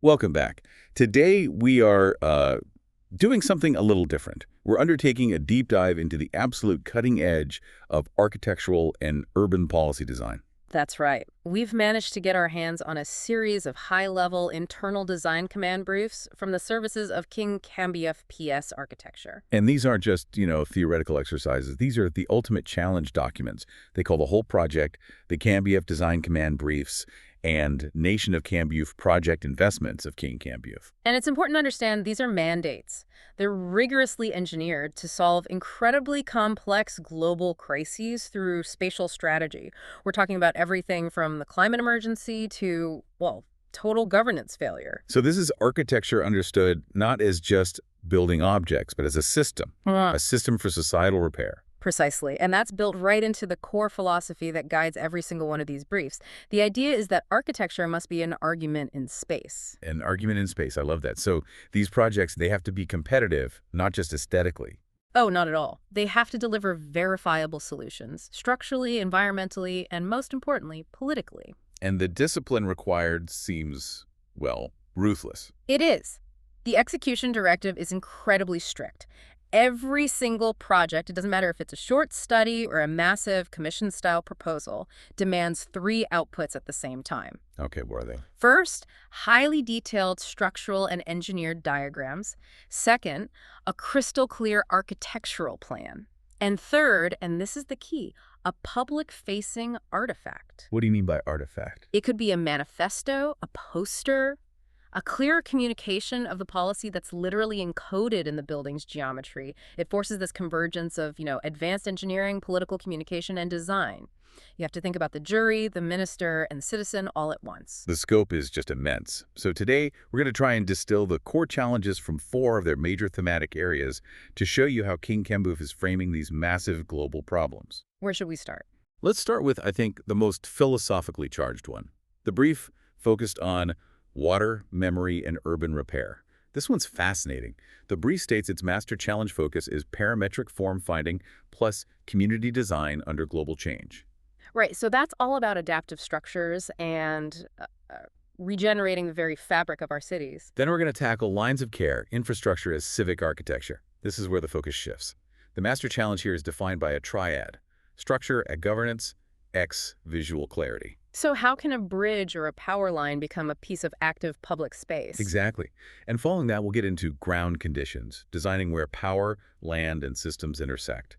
Welcome back. Today we are doing something a little different. We're undertaking a deep dive into the absolute cutting edge of architectural and urban policy design. That's right. We've managed to get our hands on a series of high-level internal design command briefs from the services of KING-KAMBUF PS architecture. And these aren't just, theoretical exercises. These are the ultimate challenge documents. They call the whole project the KAMBUF Design Command Briefs and Nation of KAMBUF Project Investments of KING-KAMBUF. And it's important to understand these are mandates. They're rigorously engineered to solve incredibly complex global crises through spatial strategy. We're talking about everything from the climate emergency to, well, total governance failure. So this is architecture understood not as just building objects, but as a system for societal repair. Precisely. And that's built right into the core philosophy that guides every single one of these briefs. The idea is that architecture must be an argument in space. An argument in space. I love that. So these projects, they have to be competitive, not just aesthetically. Oh, not at all. They have to deliver verifiable solutions, structurally, environmentally, and most importantly, politically. And the discipline required seems, well, ruthless. It is. The execution directive is incredibly strict. Every single project, it doesn't matter if it's a short study or a massive commission-style proposal, demands 3 outputs at the same time. Okay, what are they? First, highly detailed structural and engineered diagrams. Second, a crystal-clear architectural plan. And third, and this is the key, a public-facing artifact. What do you mean by artifact? It could be a manifesto, a poster, a clear communication of the policy that's literally encoded in the building's geometry. It forces this convergence of, advanced engineering, political communication, and design. You have to think about the jury, the minister, and the citizen all at once. The scope is just immense. So today, we're going to try and distill the core challenges from 4 of their major thematic areas to show you how KING-KAMBUF is framing these massive global problems. Where should we start? Let's start with, I think, the most philosophically charged one. The brief focused on water, memory, and urban repair. This one's fascinating. The brief states its master challenge focus is parametric form finding plus community design under global change. Right, so that's all about adaptive structures and regenerating the very fabric of our cities. Then we're going to tackle lines of care, infrastructure as civic architecture. This is where the focus shifts. The master challenge here is defined by a triad: structure at governance, X visual clarity. So how can a bridge or a power line become a piece of active public space? Exactly. And following that, we'll get into ground conditions, designing where power, land, and systems intersect.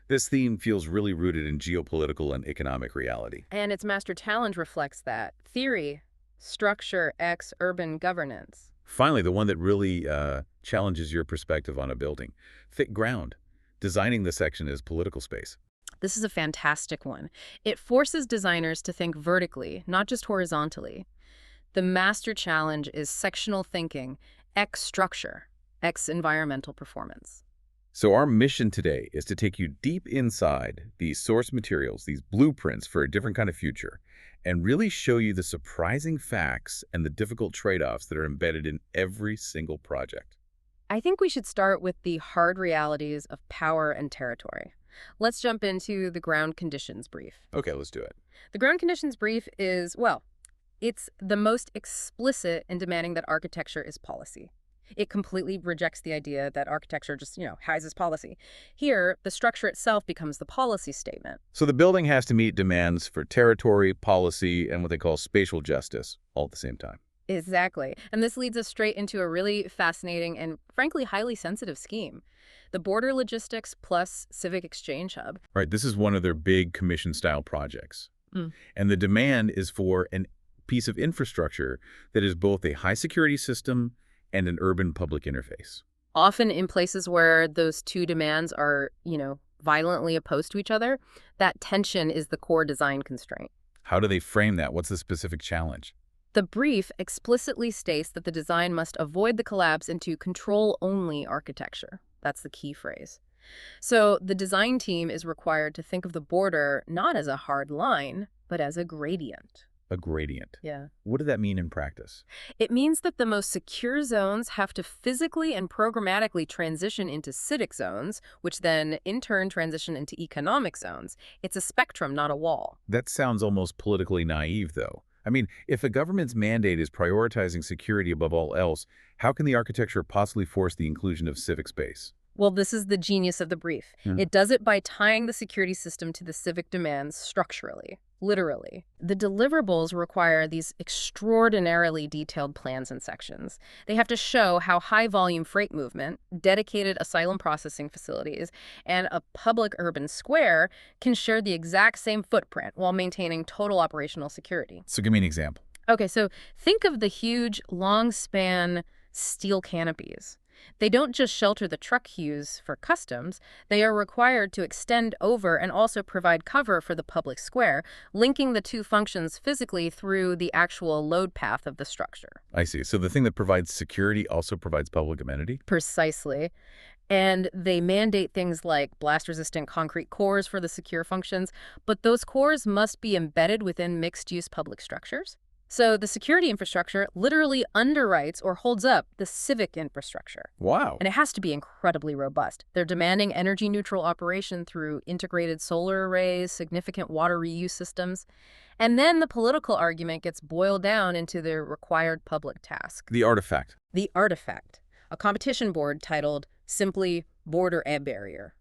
This theme feels really rooted in geopolitical and economic reality. And its master challenge reflects that. Theory, structure, X, urban governance. Finally, the one that really challenges your perspective on a building: thick ground, designing the section as political space. This is a fantastic one. It forces designers to think vertically, not just horizontally. The master challenge is sectional thinking, X structure, X environmental performance. So our mission today is to take you deep inside these source materials, these blueprints for a different kind of future, and really show you the surprising facts and the difficult trade-offs that are embedded in every single project. I think we should start with the hard realities of power and territory. Let's jump into the ground conditions brief. Okay, let's do it. The ground conditions brief is, well, it's the most explicit in demanding that architecture is policy. It completely rejects the idea that architecture just, hides its policy. Here, the structure itself becomes the policy statement. So the building has to meet demands for territory, policy, and what they call spatial justice all at the same time. Exactly. And this leads us straight into a really fascinating and, frankly, highly sensitive scheme. The Border Logistics plus Civic Exchange Hub. Right, this is one of their big commission-style projects. And the demand is for a piece of infrastructure that is both a high-security system and an urban public interface. Often in places where those two demands are, violently opposed to each other, that tension is the core design constraint. How do they frame that? What's the specific challenge? The brief explicitly states that the design must avoid the collapse into control-only architecture. That's the key phrase. So the design team is required to think of the border not as a hard line, but as a gradient. A gradient. Yeah. What does that mean in practice? It means that the most secure zones have to physically and programmatically transition into civic zones, which then in turn transition into economic zones. It's a spectrum, not a wall. That sounds almost politically naive, though. I mean, if a government's mandate is prioritizing security above all else, how can the architecture possibly force the inclusion of civic space? Well, this is the genius of the brief. It does it by tying the security system to the civic demands structurally, literally. The deliverables require these extraordinarily detailed plans and sections. They have to show how high-volume freight movement, dedicated asylum processing facilities, and a public urban square can share the exact same footprint while maintaining total operational security. So give me an example. Okay, so think of the huge, long-span steel canopies. They don't just shelter the truck queues for customs, they are required to extend over and also provide cover for the public square, linking the two functions physically through the actual load path of the structure. I see. So the thing that provides security also provides public amenity? Precisely. And they mandate things like blast-resistant concrete cores for the secure functions, but those cores must be embedded within mixed-use public structures. So the security infrastructure literally underwrites or holds up the civic infrastructure. Wow. And it has to be incredibly robust. They're demanding energy-neutral operation through integrated solar arrays, significant water reuse systems. And then the political argument gets boiled down into the required public task. The artifact. The artifact. A competition board titled simply Border Air Barrier.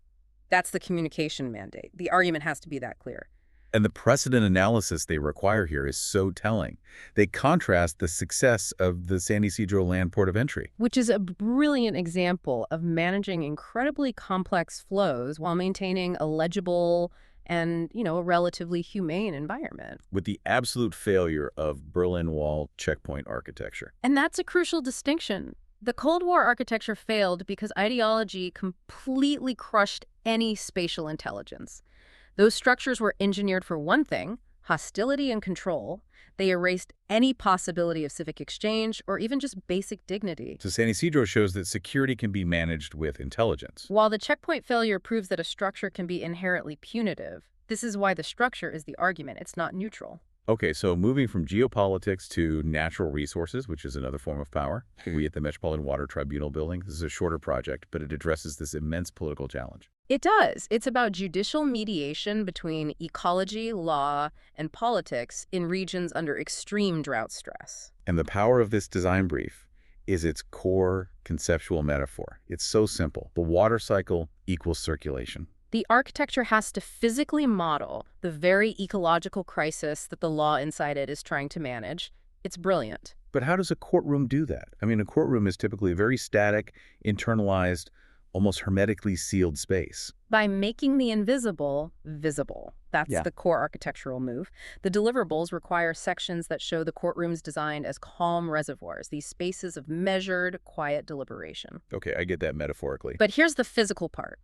That's the communication mandate. The argument has to be that clear. And the precedent analysis they require here is so telling. They contrast the success of the San Ysidro Land Port of Entry. Which is a brilliant example of managing incredibly complex flows while maintaining a legible and, a relatively humane environment. With the absolute failure of Berlin Wall checkpoint architecture. And that's a crucial distinction. The Cold War architecture failed because ideology completely crushed any spatial intelligence. Those structures were engineered for one thing, hostility and control. They erased any possibility of civic exchange or even just basic dignity. So San Ysidro shows that security can be managed with intelligence. While the checkpoint failure proves that a structure can be inherently punitive, this is why the structure is the argument. It's not neutral. Okay, so moving from geopolitics to natural resources, which is another form of power. We at the Metropolitan Water Tribunal building. This is a shorter project, but it addresses this immense political challenge. It does. It's about judicial mediation between ecology, law, and politics in regions under extreme drought stress. And the power of this design brief is its core conceptual metaphor. It's so simple. The water cycle equals circulation. The architecture has to physically model the very ecological crisis that the law inside it is trying to manage. It's brilliant. But how does a courtroom do that? I mean, a courtroom is typically a very static, internalized, almost hermetically sealed space. By making the invisible visible. That's the core architectural move. The deliverables require sections that show the courtrooms designed as calm reservoirs, these spaces of measured, quiet deliberation. Okay, I get that metaphorically. But here's the physical part.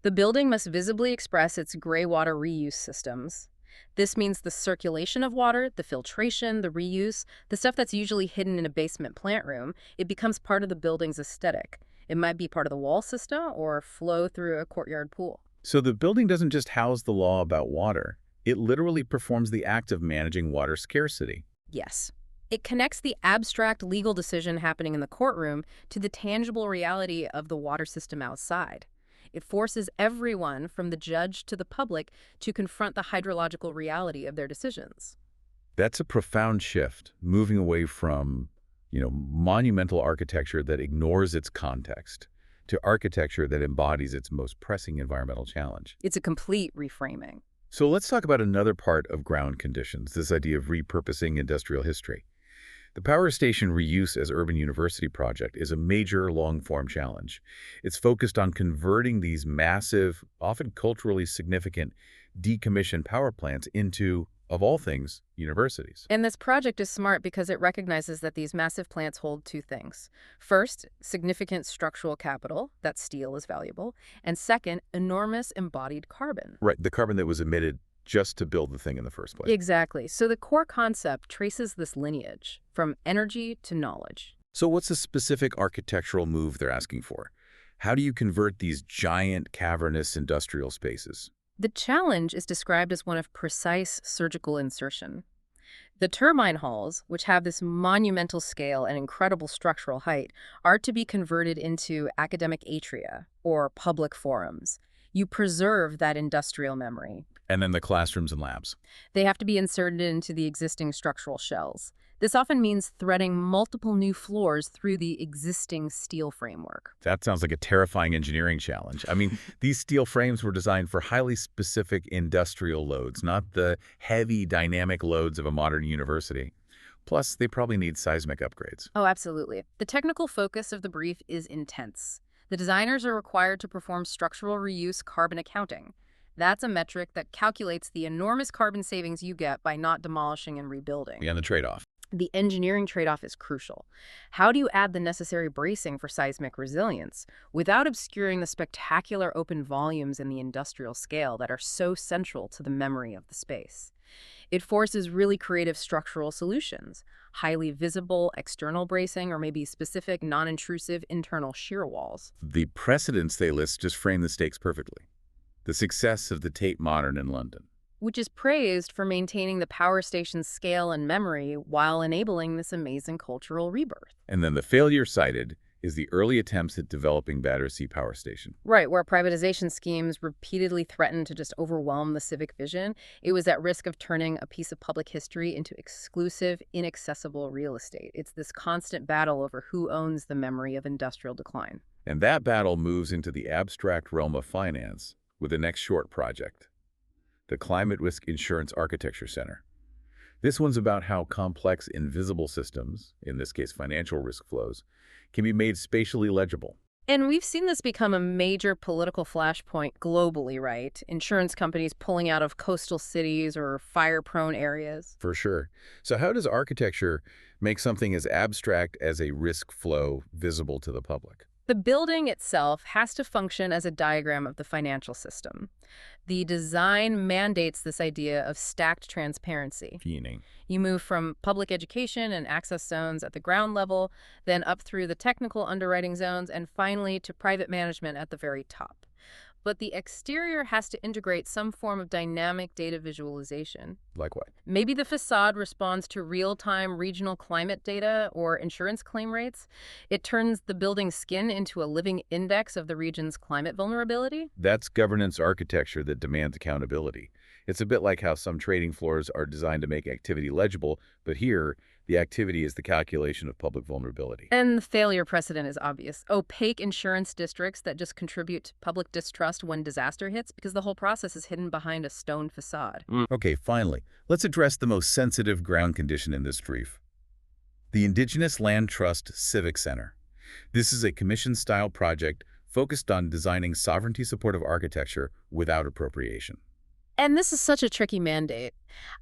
The building must visibly express its gray water reuse systems. This means the circulation of water, the filtration, the reuse, the stuff that's usually hidden in a basement plant room, it becomes part of the building's aesthetic. It might be part of the wall system or flow through a courtyard pool. So the building doesn't just house the law about water. It literally performs the act of managing water scarcity. Yes. It connects the abstract legal decision happening in the courtroom to the tangible reality of the water system outside. It forces everyone, from the judge to the public, to confront the hydrological reality of their decisions. That's a profound shift, moving away from, monumental architecture that ignores its context to architecture that embodies its most pressing environmental challenge. It's a complete reframing. So let's talk about another part of ground conditions, this idea of repurposing industrial history. The Power Station Reuse as Urban University project is a major long-form challenge. It's focused on converting these massive, often culturally significant, decommissioned power plants into, of all things, universities. And this project is smart because it recognizes that these massive plants hold two things. First, significant structural capital, that steel is valuable. And second, enormous embodied carbon. Right, the carbon that was emitted just to build the thing in the first place. Exactly. So the core concept traces this lineage from energy to knowledge. So what's the specific architectural move they're asking for? How do you convert these giant, cavernous industrial spaces? The challenge is described as one of precise surgical insertion. The turbine halls, which have this monumental scale and incredible structural height, are to be converted into academic atria, or public forums. You preserve that industrial memory. And then the classrooms and labs. They have to be inserted into the existing structural shells. This often means threading multiple new floors through the existing steel framework. That sounds like a terrifying engineering challenge. I mean, these steel frames were designed for highly specific industrial loads, not the heavy dynamic loads of a modern university. Plus, they probably need seismic upgrades. Oh, absolutely. The technical focus of the brief is intense. The designers are required to perform structural reuse carbon accounting. That's a metric that calculates the enormous carbon savings you get by not demolishing and rebuilding. And the trade-off. The engineering trade-off is crucial. How do you add the necessary bracing for seismic resilience without obscuring the spectacular open volumes and the industrial scale that are so central to the memory of the space? It forces really creative structural solutions, highly visible external bracing or maybe specific non-intrusive internal shear walls. The precedents they list just frame the stakes perfectly. The success of the Tate Modern in London. Which is praised for maintaining the power station's scale and memory while enabling this amazing cultural rebirth. And then the failure cited is the early attempts at developing Battersea Power Station. Right, where privatization schemes repeatedly threatened to just overwhelm the civic vision. It was at risk of turning a piece of public history into exclusive, inaccessible real estate. It's this constant battle over who owns the memory of industrial decline. And that battle moves into the abstract realm of finance with the next short project, the Climate Risk Insurance Architecture Center. This one's about how complex invisible systems, in this case financial risk flows, can be made spatially legible. And we've seen this become a major political flashpoint globally, right? Insurance companies pulling out of coastal cities or fire-prone areas. For sure. So how does architecture make something as abstract as a risk flow visible to the public? The building itself has to function as a diagram of the financial system. The design mandates this idea of stacked transparency. Meaning? You move from public education and access zones at the ground level, then up through the technical underwriting zones, and finally to private management at the very top. But the exterior has to integrate some form of dynamic data visualization. Like what? Maybe the facade responds to real-time regional climate data or insurance claim rates. It turns the building's skin into a living index of the region's climate vulnerability. That's governance architecture that demands accountability. It's a bit like how some trading floors are designed to make activity legible, but here, the activity is the calculation of public vulnerability. And the failure precedent is obvious. Opaque insurance districts that just contribute to public distrust when disaster hits because the whole process is hidden behind a stone facade. Okay, finally, let's address the most sensitive ground condition in this brief. The Indigenous Land Trust Civic Center. This is a commission-style project focused on designing sovereignty-supportive architecture without appropriation. And this is such a tricky mandate.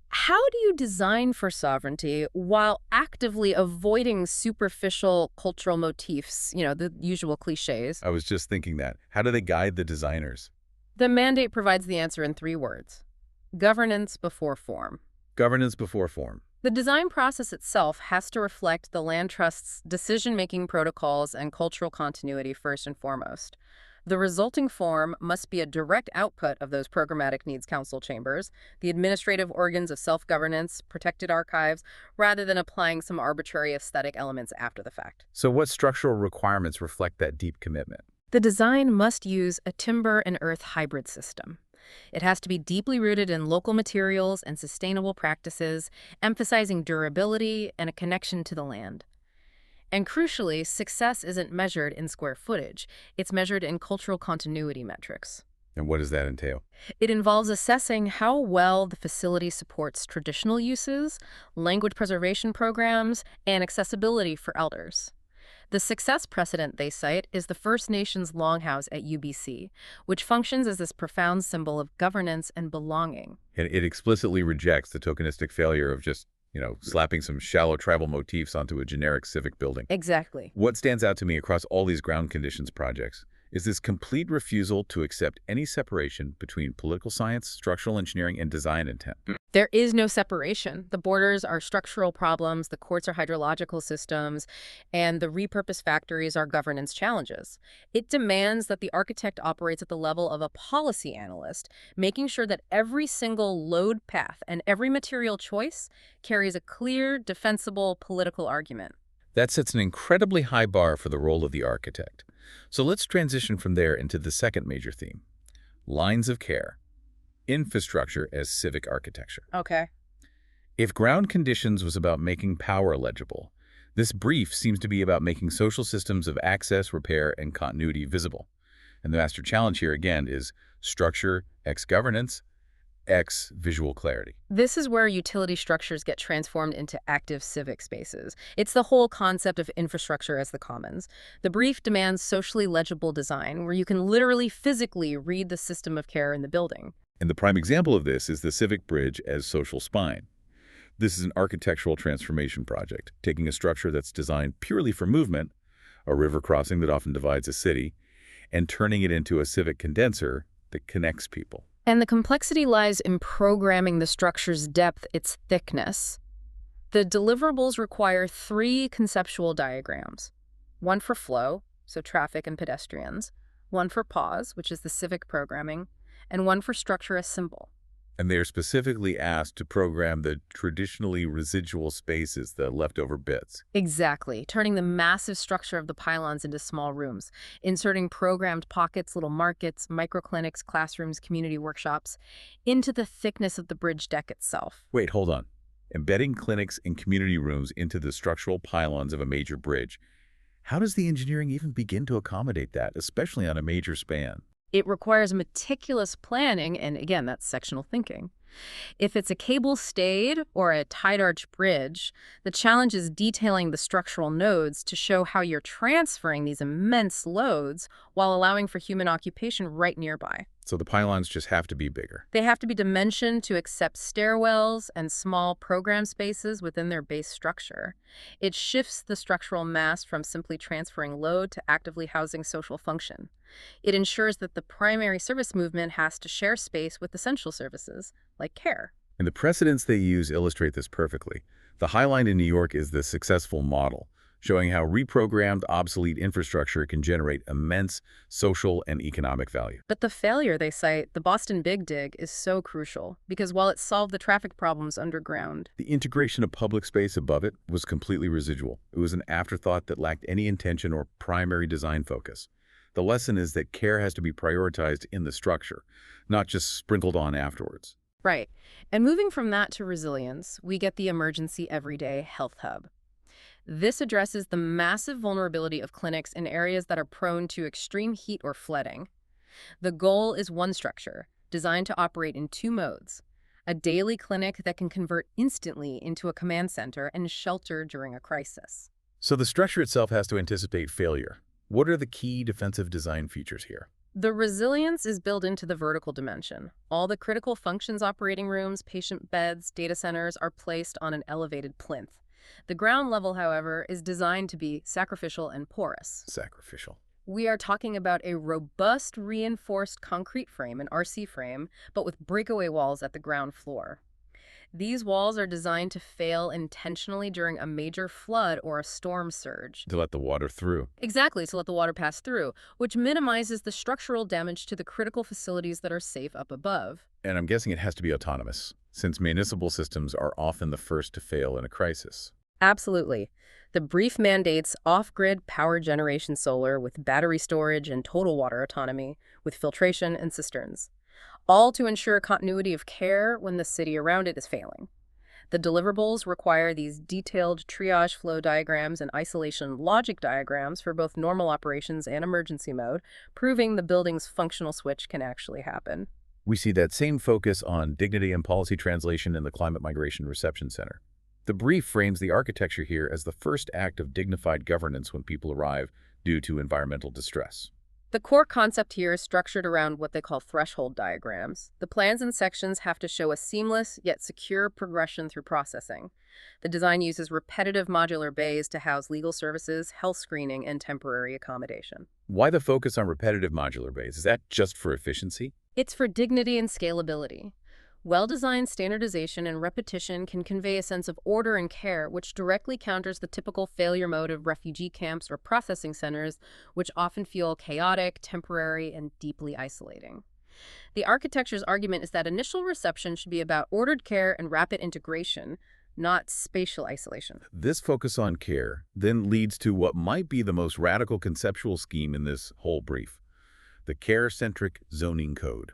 How do you design for sovereignty while actively avoiding superficial cultural motifs, the usual cliches? I was just thinking that. How do they guide the designers? The mandate provides the answer in 3 words. Governance before form. Governance before form. The design process itself has to reflect the land trust's decision-making protocols and cultural continuity first and foremost. The resulting form must be a direct output of those programmatic needs council chambers, the administrative organs of self-governance, protected archives, rather than applying some arbitrary aesthetic elements after the fact. So what structural requirements reflect that deep commitment? The design must use a timber and earth hybrid system. It has to be deeply rooted in local materials and sustainable practices, emphasizing durability and a connection to the land. And crucially, success isn't measured in square footage. It's measured in cultural continuity metrics. And what does that entail? It involves assessing how well the facility supports traditional uses, language preservation programs, and accessibility for elders. The success precedent they cite is the First Nations Longhouse at UBC, which functions as this profound symbol of governance and belonging. And it explicitly rejects the tokenistic failure of just slapping some shallow tribal motifs onto a generic civic building. Exactly. What stands out to me across all these ground conditions projects is this complete refusal to accept any separation between political science, structural engineering, and design intent. There is no separation. The borders are structural problems, the courts are hydrological systems, and the repurposed factories are governance challenges. It demands that the architect operates at the level of a policy analyst, making sure that every single load path and every material choice carries a clear, defensible political argument. That sets an incredibly high bar for the role of the architect. So let's transition from there into the second major theme, lines of care. infrastructure as civic architecture. Okay. If ground conditions was about making power legible, this brief seems to be about making social systems of access, repair, and continuity visible. And the master challenge here, again, is structure x governance x visual clarity. This is where utility structures get transformed into active civic spaces. It's the whole concept of infrastructure as the commons. The brief demands socially legible design, where you can literally physically read the system of care in the building. And the prime example of this is the civic bridge as social spine. This is an architectural transformation project, taking a structure that's designed purely for movement, a river crossing that often divides a city, and turning it into a civic condenser that connects people. And the complexity lies in programming the structure's depth, its thickness. The deliverables require 3 conceptual diagrams. One for flow, so traffic and pedestrians, one for pause, which is the civic programming, and one for structure as symbol. And they are specifically asked to program the traditionally residual spaces, the leftover bits. Exactly, turning the massive structure of the pylons into small rooms, inserting programmed pockets, little markets, microclinics, classrooms, community workshops, into the thickness of the bridge deck itself. Wait, hold on. Embedding clinics and community rooms into the structural pylons of a major bridge. How does the engineering even begin to accommodate that, especially on a major span? It requires meticulous planning, and again, that's sectional thinking. If it's a cable-stayed or a tide-arch bridge, the challenge is detailing the structural nodes to show how you're transferring these immense loads while allowing for human occupation right nearby. So the pylons just have to be bigger. They have to be dimensioned to accept stairwells and small program spaces within their base structure. It shifts the structural mass from simply transferring load to actively housing social function. It ensures that the primary service movement has to share space with essential services, like care. And the precedents they use illustrate this perfectly. The High Line in New York is the successful model, showing how reprogrammed, obsolete infrastructure can generate immense social and economic value. But the failure they cite, the Boston Big Dig, is so crucial, because while it solved the traffic problems underground, The integration of public space above it was completely residual. It was an afterthought that lacked any intention or primary design focus. The lesson is that care has to be prioritized in the structure, not just sprinkled on afterwards. right. And moving from that to resilience, we get the Emergency Everyday Health Hub. This addresses the massive vulnerability of clinics in areas that are prone to extreme heat or flooding. The goal is one structure, designed to operate in 2 modes: a daily clinic that can convert instantly into a command center and shelter during a crisis. So the structure itself has to anticipate failure. What are the key defensive design features here? The resilience is built into the vertical dimension. All the critical functions, operating rooms, patient beds, data centers are placed on an elevated plinth. The ground level, however, is designed to be sacrificial and porous. Sacrificial. We are talking about a robust reinforced concrete frame, an RC frame, but with breakaway walls at the ground floor. These walls are designed to fail intentionally during a major flood or a storm surge. To let the water through. Exactly, to let the water pass through, which minimizes the structural damage to the critical facilities that are safe up above. And I'm guessing it has to be autonomous, since municipal systems are often the first to fail in a crisis. Absolutely. The brief mandates off-grid power generation solar with battery storage and total water autonomy, with filtration and cisterns, all to ensure continuity of care when the city around it is failing. The deliverables require these detailed triage flow diagrams and isolation logic diagrams for both normal operations and emergency mode, proving the building's functional switch can actually happen. We see that same focus on dignity and policy translation in the Climate Migration Reception Center. The brief frames the architecture here as the first act of dignified governance when people arrive due to environmental distress. The core concept here is structured around what they call threshold diagrams. The plans and sections have to show a seamless yet secure progression through processing. The design uses repetitive modular bays to house legal services, health screening, and temporary accommodation. Why the focus on repetitive modular bays? Is that just for efficiency? It's for dignity and scalability. Well-designed standardization and repetition can convey a sense of order and care, which directly counters the typical failure mode of refugee camps or processing centers, which often feel chaotic, temporary, and deeply isolating. The architecture's argument is that initial reception should be about ordered care and rapid integration, not spatial isolation. This focus on care then leads to what might be the most radical conceptual scheme in this whole brief: the care-centric zoning code.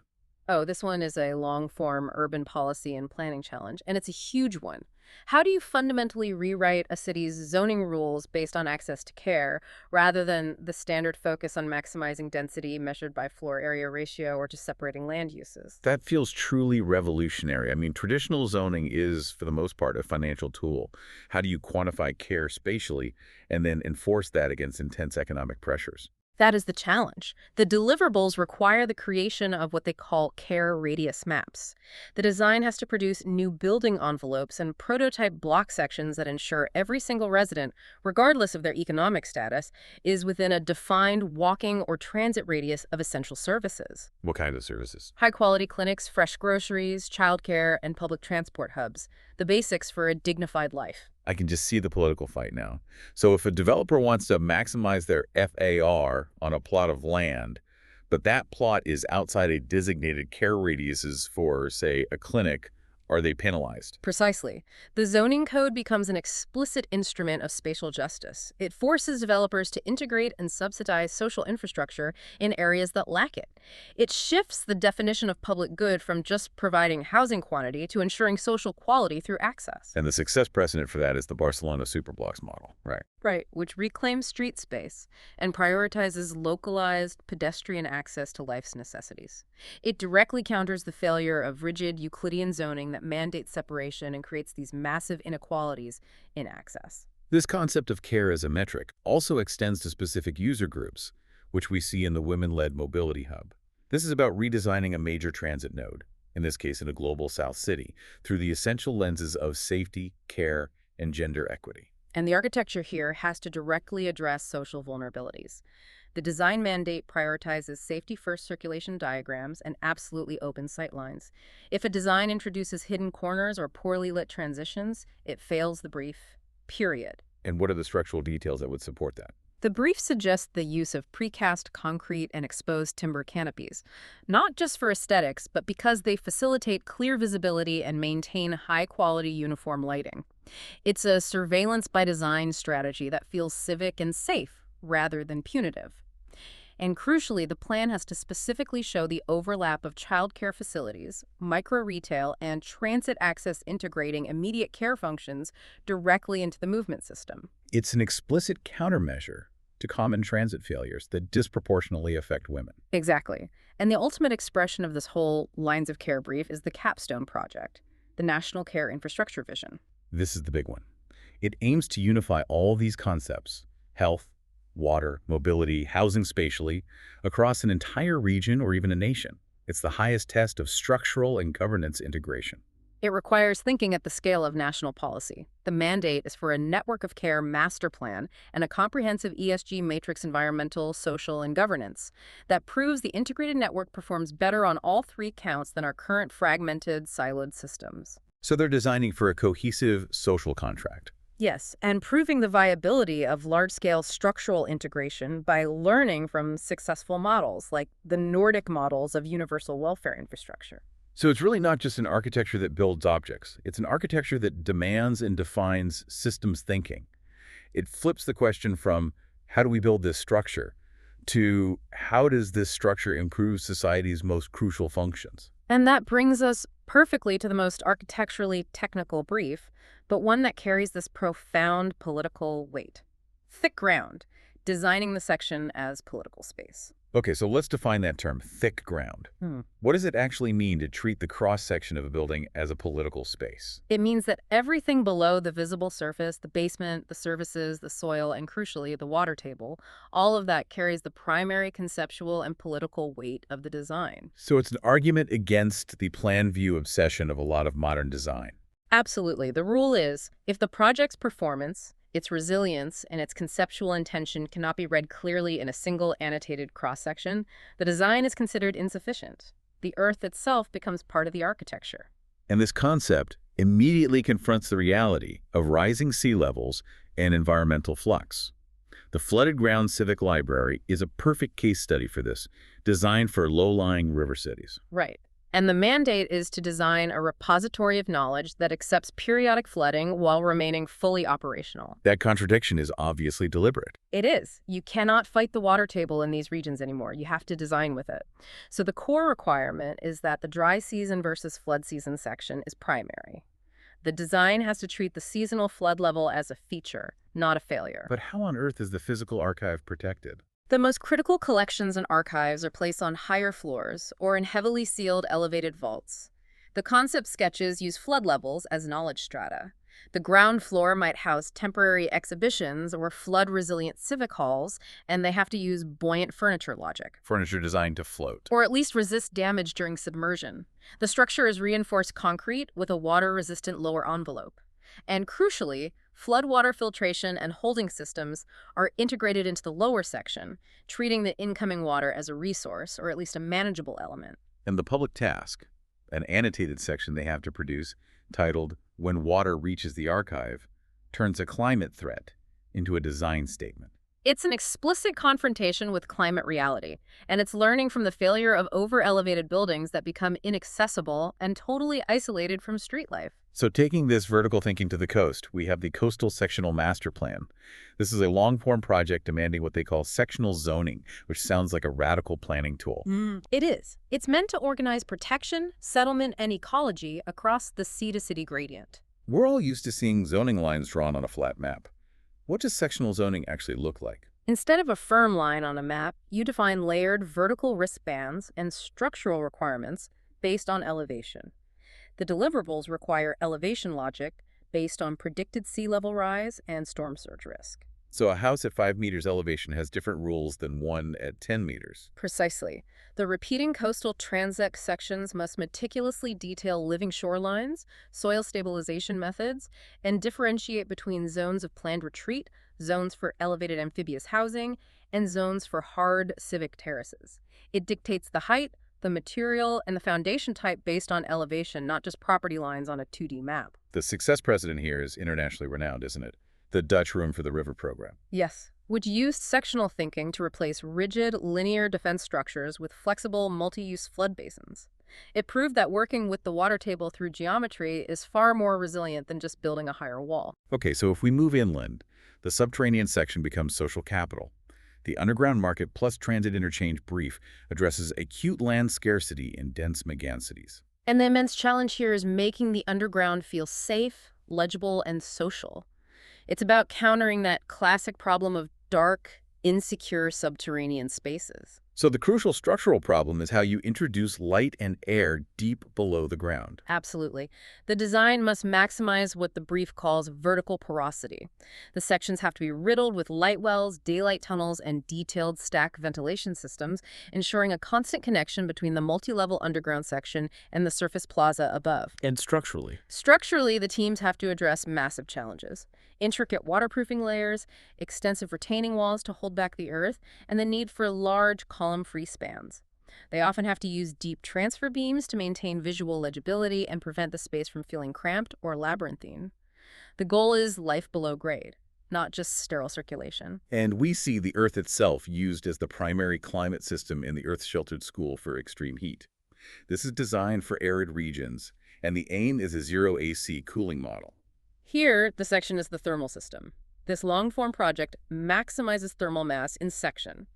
Oh, this one is a long-form urban policy and planning challenge, and it's a huge one. How do you fundamentally rewrite a city's zoning rules based on access to care, rather than the standard focus on maximizing density measured by floor area ratio or just separating land uses? That feels truly revolutionary. I mean, traditional zoning is, for the most part, a financial tool. How do you quantify care spatially and then enforce that against intense economic pressures? That is the challenge. The deliverables require the creation of what they call care radius maps. The design has to produce new building envelopes and prototype block sections that ensure every single resident, regardless of their economic status, is within a defined walking or transit radius of essential services. What kind of services? High-quality clinics, fresh groceries, childcare, and public transport hubs. The basics for a dignified life. I can just see the political fight now. So if a developer wants to maximize their FAR on a plot of land, but that plot is outside a designated care radiuses for, say, a clinic, are they penalized? Precisely. The zoning code becomes an explicit instrument of spatial justice. It forces developers to integrate and subsidize social infrastructure in areas that lack it. It shifts the definition of public good from just providing housing quantity to ensuring social quality through access. And the success precedent for that is the Barcelona superblocks model, right? Right, which reclaims street space and prioritizes localized pedestrian access to life's necessities. It directly counters the failure of rigid Euclidean zoning that mandates separation and creates these massive inequalities in access. This concept of care as a metric also extends to specific user groups, which we see in the Women-Led Mobility Hub. This is about redesigning a major transit node, in this case in a global South city, through the essential lenses of safety, care, and gender equity. And the architecture here has to directly address social vulnerabilities. The design mandate prioritizes safety-first circulation diagrams and absolutely open sightlines. If a design introduces hidden corners or poorly lit transitions, it fails the brief, period. And what are the structural details that would support that? The brief suggests the use of precast concrete and exposed timber canopies, not just for aesthetics, but because they facilitate clear visibility and maintain high-quality uniform lighting. It's a surveillance by design strategy that feels civic and safe rather than punitive. And crucially, the plan has to specifically show the overlap of childcare facilities, micro-retail, and transit access integrating immediate care functions directly into the movement system. It's an explicit countermeasure to common transit failures that disproportionately affect women. Exactly. And the ultimate expression of this whole lines of care brief is the capstone project, the National Care Infrastructure Vision. This is the big one. It aims to unify all these concepts, health, water, mobility, housing spatially, across an entire region or even a nation. It's the highest test of structural and governance integration. It requires thinking at the scale of national policy. The mandate is for a network of care master plan and a comprehensive ESG matrix environmental, social, and governance that proves the integrated network performs better on all three counts than our current fragmented, siloed systems. So they're designing for a cohesive social contract. Yes, and proving the viability of large-scale structural integration by learning from successful models, like the Nordic models of universal welfare infrastructure. So it's really not just an architecture that builds objects. It's an architecture that demands and defines systems thinking. It flips the question from how do we build this structure to how does this structure improve society's most crucial functions? And that brings us perfectly to the most architecturally technical brief, but one that carries this profound political weight. Thick ground, designing the section as political space. Okay, so let's define that term, thick ground. What does it actually mean to treat the cross-section of a building as a political space? It means that everything below the visible surface, the basement, the services, the soil, and crucially, the water table, all of that carries the primary conceptual and political weight of the design. So it's an argument against the plan view obsession of a lot of modern design. Absolutely. The rule is, if the project's performance, its resilience, and its conceptual intention cannot be read clearly in a single annotated cross-section, the design is considered insufficient. The earth itself becomes part of the architecture. And this concept immediately confronts the reality of rising sea levels and environmental flux. The flooded Ground Civic Library is a perfect case study for this, designed for low-lying river cities. Right. And the mandate is to design a repository of knowledge that accepts periodic flooding while remaining fully operational. That contradiction is obviously deliberate. It is. You cannot fight the water table in these regions anymore. You have to design with it. So the core requirement is that the dry season versus flood season section is primary. The design has to treat the seasonal flood level as a feature, not a failure. But how on earth is the physical archive protected? The most critical collections and archives are placed on higher floors or in heavily sealed elevated vaults. The concept sketches use flood levels as knowledge strata. The ground floor might house temporary exhibitions or flood-resilient civic halls, and they have to use buoyant furniture logic. Furniture designed to float. Or at least resist damage during submersion. The structure is reinforced concrete with a water-resistant lower envelope. And crucially, floodwater filtration and holding systems are integrated into the lower section, treating the incoming water as a resource, or at least a manageable element. And the public task, an annotated section they have to produce, titled "When Water Reaches the Archive," turns a climate threat into a design statement. It's an explicit confrontation with climate reality, and it's learning from the failure of over-elevated buildings that become inaccessible and totally isolated from street life. So taking this vertical thinking to the coast, we have the Coastal Sectional Master Plan. This is a long-form project demanding what they call sectional zoning, which sounds like a radical planning tool. It is. It's meant to organize protection, settlement, and ecology across the sea-to-city gradient. We're all used to seeing zoning lines drawn on a flat map. What does sectional zoning actually look like? Instead of a firm line on a map, you define layered vertical risk bands and structural requirements based on elevation. The deliverables require elevation logic based on predicted sea level rise and storm surge risk. So a house at 5 meters elevation has different rules than one at 10 meters. Precisely. The repeating coastal transect sections must meticulously detail living shorelines, soil stabilization methods, and differentiate between zones of planned retreat, zones for elevated amphibious housing, and zones for hard civic terraces. It dictates the height, the material, and the foundation type based on elevation, not just property lines on a 2D map. The success precedent here is internationally renowned, isn't it? The Dutch Room for the River program. Yes, which used sectional thinking to replace rigid, linear defense structures with flexible, multi-use flood basins. It proved that working with the water table through geometry is far more resilient than just building a higher wall. Okay, so if we move inland, the subterranean section becomes social capital. The underground market plus transit interchange brief addresses acute land scarcity in dense megacities. And the immense challenge here is making the underground feel safe, legible, and social. It's about countering that classic problem of dark, insecure subterranean spaces. So the crucial structural problem is how you introduce light and air deep below the ground. Absolutely. The design must maximize what the brief calls vertical porosity. The sections have to be riddled with light wells, daylight tunnels, and detailed stack ventilation systems, ensuring a constant connection between the multi-level underground section and the surface plaza above. And structurally? Structurally, the teams have to address massive challenges. Intricate waterproofing layers, extensive retaining walls to hold back the earth, and the need for large column-free spans. They often have to use deep transfer beams to maintain visual legibility and prevent the space from feeling cramped or labyrinthine. The goal is life below grade, not just sterile circulation. And we see the Earth itself used as the primary climate system in the Earth-sheltered school for extreme heat. This is designed for arid regions, and the aim is a zero AC cooling model. Here, the section is the thermal system. This long-form project maximizes thermal mass in section.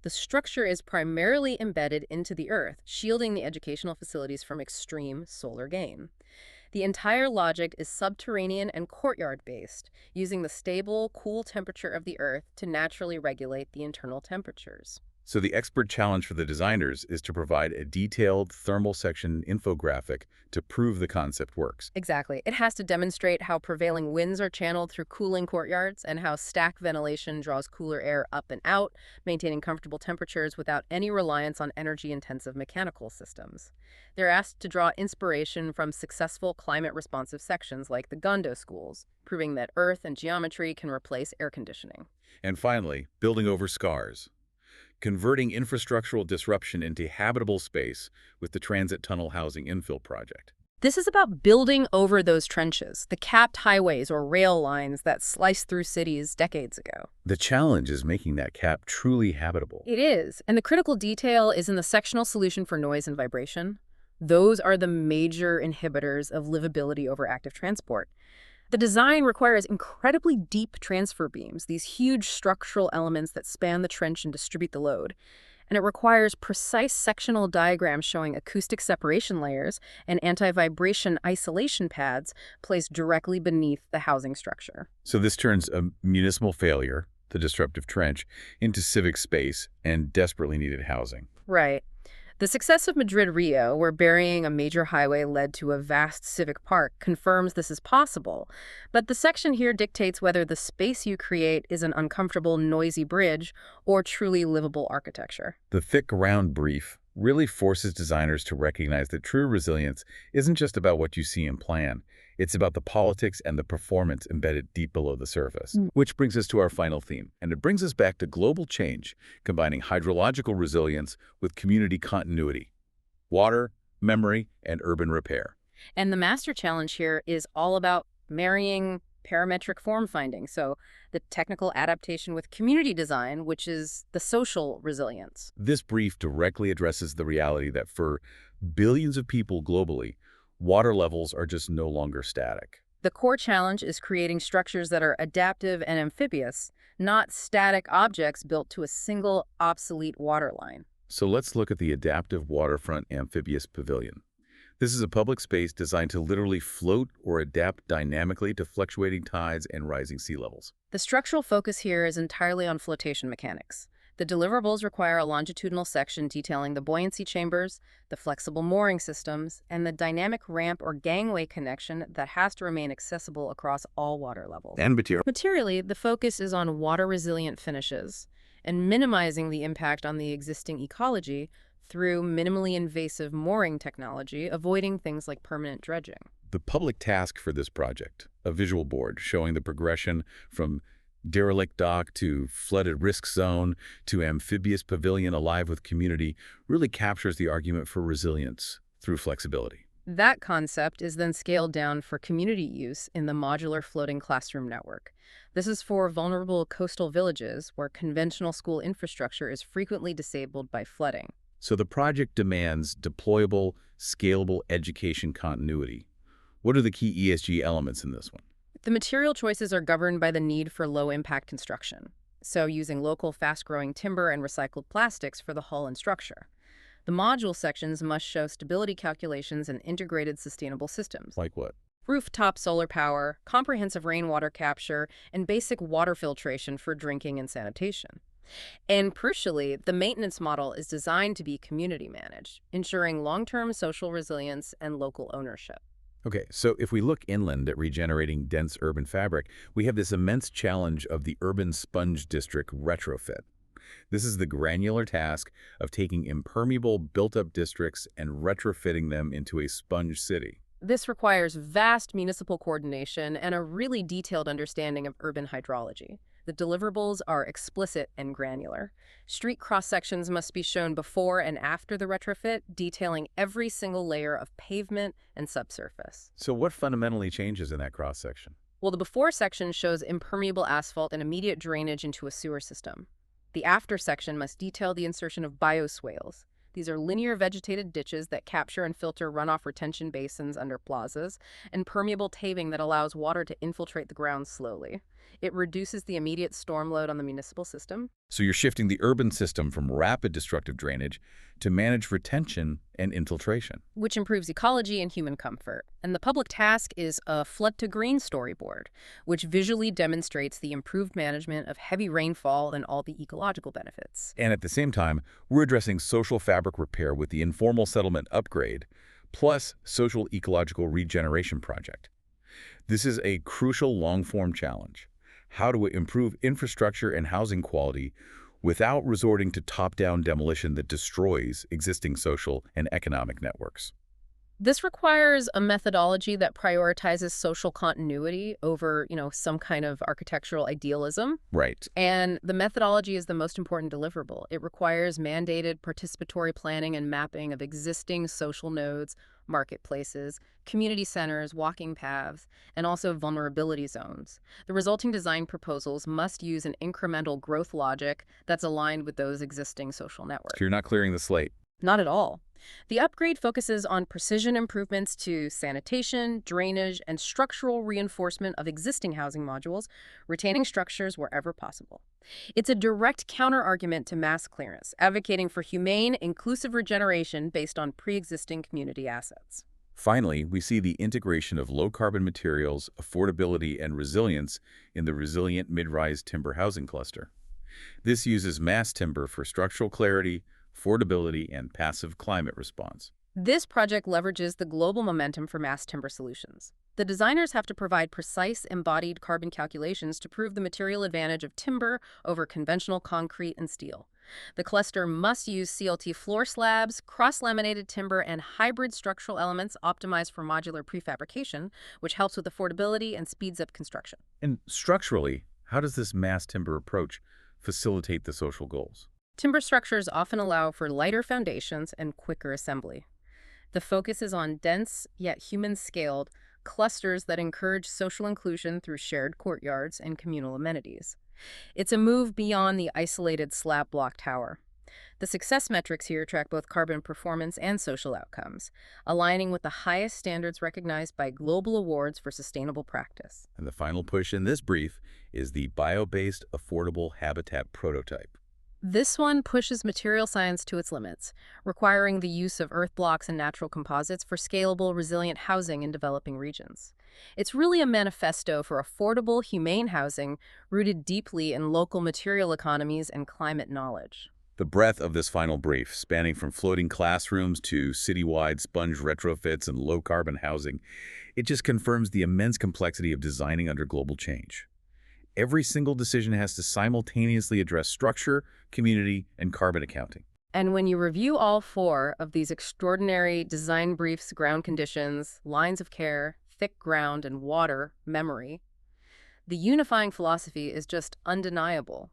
The structure is primarily embedded into the earth, shielding the educational facilities from extreme solar gain. The entire logic is subterranean and courtyard-based, using the stable, cool temperature of the earth to naturally regulate the internal temperatures. So the expert challenge for the designers is to provide a detailed thermal section infographic to prove the concept works. Exactly. It has to demonstrate how prevailing winds are channeled through cooling courtyards and how stack ventilation draws cooler air up and out, maintaining comfortable temperatures without any reliance on energy-intensive mechanical systems. They're asked to draw inspiration from successful climate-responsive sections like the Gondo schools, proving that earth and geometry can replace air conditioning. And finally, building over scars. Converting infrastructural disruption into habitable space with the transit tunnel housing infill project. This is about building over those trenches, the capped highways or rail lines that sliced through cities decades ago. The challenge is making that cap truly habitable. It is, and the critical detail is in the sectional solution for noise and vibration. Those are the major inhibitors of livability over active transport. The design requires incredibly deep transfer beams, these huge structural elements that span the trench and distribute the load. And it requires precise sectional diagrams showing acoustic separation layers and anti-vibration isolation pads placed directly beneath the housing structure. So this turns a municipal failure, the disruptive trench, into civic space and desperately needed housing. Right. The success of Madrid-Rio, where burying a major highway led to a vast civic park, confirms this is possible. But the section here dictates whether the space you create is an uncomfortable, noisy bridge or truly livable architecture. The thick ground brief really forces designers to recognize that true resilience isn't just about what you see in plan. It's about the politics and the performance embedded deep below the surface. Which brings us to our final theme, and it brings us back to global change, combining hydrological resilience with community continuity, water, memory, and urban repair. And the master challenge here is all about marrying parametric form finding, so the technical adaptation with community design, which is the social resilience. This brief directly addresses the reality that for billions of people globally, water levels are just no longer static. The core challenge is creating structures that are adaptive and amphibious, not static objects built to a single obsolete water line. So let's look at the Adaptive Waterfront Amphibious Pavilion. This is a public space designed to literally float or adapt dynamically to fluctuating tides and rising sea levels. The structural focus here is entirely on flotation mechanics. The deliverables require a longitudinal section detailing the buoyancy chambers, the flexible mooring systems, and the dynamic ramp or gangway connection that has to remain accessible across all water levels. And material. Materially, the focus is on water-resilient finishes and minimizing the impact on the existing ecology through minimally invasive mooring technology, avoiding things like permanent dredging. The public task for this project, a visual board showing the progression from derelict dock to flooded risk zone to amphibious pavilion alive with community, really captures the argument for resilience through flexibility. That concept is then scaled down for community use in the modular floating classroom network. This is for vulnerable coastal villages where conventional school infrastructure is frequently disabled by flooding. So the project demands deployable, scalable education continuity. What are the key ESG elements in this one? The material choices are governed by the need for low-impact construction, so using local fast-growing timber and recycled plastics for the hull and structure. The module sections must show stability calculations and integrated sustainable systems. Like what? Rooftop solar power, comprehensive rainwater capture, and basic water filtration for drinking and sanitation. And crucially, the maintenance model is designed to be community managed, ensuring long-term social resilience and local ownership. Okay, so if we look inland at regenerating dense urban fabric, we have this immense challenge of the urban sponge district retrofit. This is the granular task of taking impermeable built-up districts and retrofitting them into a sponge city. This requires vast municipal coordination and a really detailed understanding of urban hydrology. The deliverables are explicit and granular. Street cross-sections must be shown before and after the retrofit, detailing every single layer of pavement and subsurface. So what fundamentally changes in that cross-section? Well, the before section shows impermeable asphalt and immediate drainage into a sewer system. The after section must detail the insertion of bioswales. These are linear vegetated ditches that capture and filter runoff retention basins under plazas, and permeable paving that allows water to infiltrate the ground slowly. It reduces the immediate storm load on the municipal system. So you're shifting the urban system from rapid destructive drainage to managed retention and infiltration, which improves ecology and human comfort. And the public task is a flood to green storyboard, which visually demonstrates the improved management of heavy rainfall and all the ecological benefits. And at the same time, we're addressing social fabric repair with the informal settlement upgrade, plus social ecological regeneration project. This is a crucial long-form challenge. How to improve infrastructure and housing quality without resorting to top-down demolition that destroys existing social and economic networks. This requires a methodology that prioritizes social continuity over, some kind of architectural idealism. Right. And the methodology is the most important deliverable. It requires mandated participatory planning and mapping of existing social nodes, marketplaces, community centers, walking paths, and also vulnerability zones. The resulting design proposals must use an incremental growth logic that's aligned with those existing social networks. So you're not clearing the slate. Not at all. The upgrade focuses on precision improvements to sanitation, drainage, and structural reinforcement of existing housing modules, retaining structures wherever possible. It's a direct counterargument to mass clearance, advocating for humane, inclusive regeneration based on pre-existing community assets. Finally, we see the integration of low-carbon materials, affordability, and resilience in the resilient mid-rise timber housing cluster. This uses mass timber for structural clarity, affordability, and passive climate response. This project leverages the global momentum for mass timber solutions. The designers have to provide precise embodied carbon calculations to prove the material advantage of timber over conventional concrete and steel. The cluster must use CLT floor slabs, cross-laminated timber, and hybrid structural elements optimized for modular prefabrication, which helps with affordability and speeds up construction. And structurally, how does this mass timber approach facilitate the social goals? Timber structures often allow for lighter foundations and quicker assembly. The focus is on dense, yet human-scaled, clusters that encourage social inclusion through shared courtyards and communal amenities. It's a move beyond the isolated slab block tower. The success metrics here track both carbon performance and social outcomes, aligning with the highest standards recognized by global awards for sustainable practice. And the final push in this brief is the bio-based affordable habitat prototype. This one pushes material science to its limits, requiring the use of earth blocks and natural composites for scalable, resilient housing in developing regions. It's really a manifesto for affordable, humane housing rooted deeply in local material economies and climate knowledge. The breadth of this final brief, spanning from floating classrooms to citywide sponge retrofits and low-carbon housing, it just confirms the immense complexity of designing under global change. Every single decision has to simultaneously address structure, community, and carbon accounting. And when you review all four of these extraordinary design briefs, ground conditions, lines of care, thick ground, and water, memory, the unifying philosophy is just undeniable.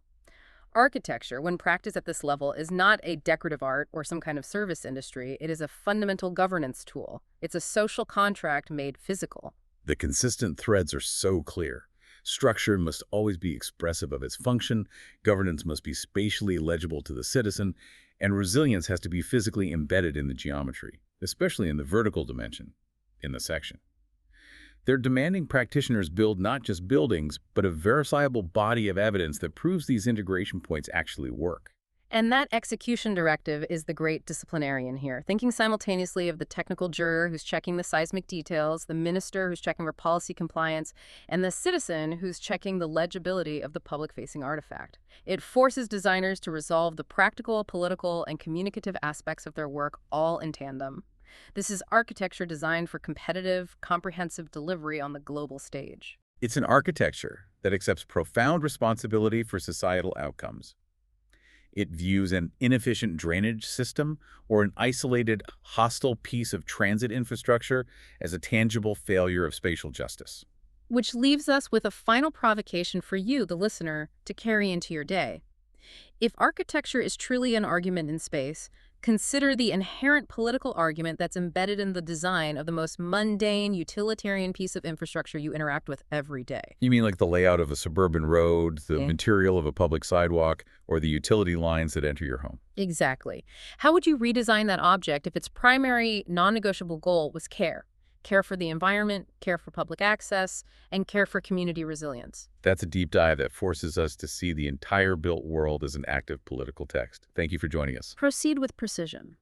Architecture, when practiced at this level, is not a decorative art or some kind of service industry. It is a fundamental governance tool. It's a social contract made physical. The consistent threads are so clear. Structure must always be expressive of its function, governance must be spatially legible to the citizen, and resilience has to be physically embedded in the geometry, especially in the vertical dimension, in the section. They're demanding practitioners build not just buildings, but a verifiable body of evidence that proves these integration points actually work. And that execution directive is the great disciplinarian here, thinking simultaneously of the technical juror who's checking the seismic details, the minister who's checking for policy compliance, and the citizen who's checking the legibility of the public-facing artifact. It forces designers to resolve the practical, political, and communicative aspects of their work all in tandem. This is architecture designed for competitive, comprehensive delivery on the global stage. It's an architecture that accepts profound responsibility for societal outcomes. It views an inefficient drainage system or an isolated, hostile piece of transit infrastructure as a tangible failure of spatial justice. Which leaves us with a final provocation for you, the listener, to carry into your day. If architecture is truly an argument in space, consider the inherent political argument that's embedded in the design of the most mundane, utilitarian piece of infrastructure you interact with every day. You mean like the layout of a suburban road, the Yeah. material of a public sidewalk, or the utility lines that enter your home? Exactly. How would you redesign that object if its primary non-negotiable goal was care? Care for the environment, care for public access, and care for community resilience. That's a deep dive that forces us to see the entire built world as an active political text. Thank you for joining us. Proceed with precision.